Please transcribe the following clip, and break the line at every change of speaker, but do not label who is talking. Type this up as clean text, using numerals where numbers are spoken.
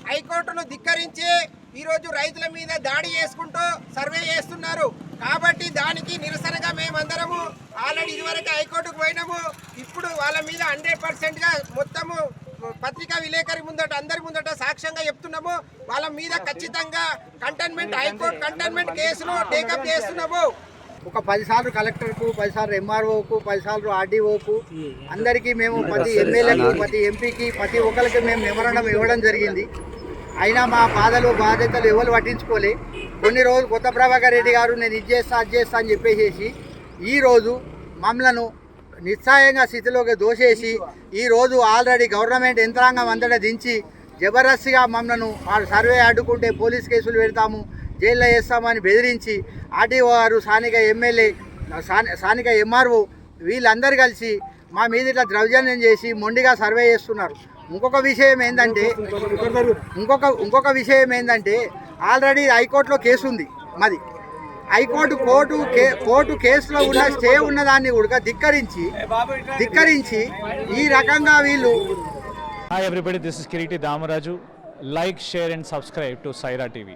హైకోర్టును ధిక్కరించి ఈ రోజు రైతుల మీద దాడి చేసుకుంటూ సర్వే చేస్తున్నారు కాబట్టి దానికి నిరసనగా మేమందరము ఆల్రెడీ ఇదివరకు హైకోర్టుకు పోయినాము. ఇప్పుడు వాళ్ళ మీద 100% గా మొత్తము పత్రికా విలేకరి ముందట అందరి ముందట సాక్ష్యంగా చెప్తున్నాము. వాళ్ళ మీద ఖచ్చితంగా కంటైన్మెంట్ హైకోర్టు కంటైన్మెంట్ కేసును టేకప్ చేస్తున్నాము.
ఒక 10 సార్లు కలెక్టర్కు, 10 సార్లు ఎంఆర్ఓకు, 10 సార్లు ఆర్డీఓకు అందరికీ మేము ప్రతి ఎమ్మెల్యేకు, ప్రతి ఎంపీకి, ప్రతి ఒక్కరికి మేము మెమరాండం ఇవ్వడం జరిగింది. అయినా మా బాధ్యతలు ఎవరు పట్టించుకోలే. కొన్ని రోజులు కొత్త ప్రభాకర్ రెడ్డి గారు నేను ఇది చేస్తా అది చేస్తా అని చెప్పేసి ఈరోజు మమ్మలను నిస్సాయంగా స్థితిలోకి దోసేసి ఈరోజు ఆల్రెడీ గవర్నమెంట్ యంత్రాంగం అంతటా దించి జబర్దస్తిగా మమ్మల్ని వాడు సర్వే అడ్డుకుంటే పోలీస్ కేసులు పెడతాము, జైల్లో వేస్తామని బెదిరించి ఆర్టీఓ గారు, స్థానిక ఎమ్మెల్యే, స్థానిక ఎంఆర్ఓ వీళ్ళందరూ కలిసి మా మీద ఇట్లా ద్రవ్యాన్యం చేసి మొండిగా సర్వే చేస్తున్నారు. ఇంకొక విషయం ఏంటంటే ఆల్రెడీ హైకోర్టులో కేసు ఉంది మాది. కోర్టు కేసులో ఉన్న స్టే ఉన్నదాన్ని కూడా ధిక్కరించి ఈ రకంగా వీళ్ళు.
Hi everybody, this is Kiriti Damaraju. Like, share and subscribe to Saira TV.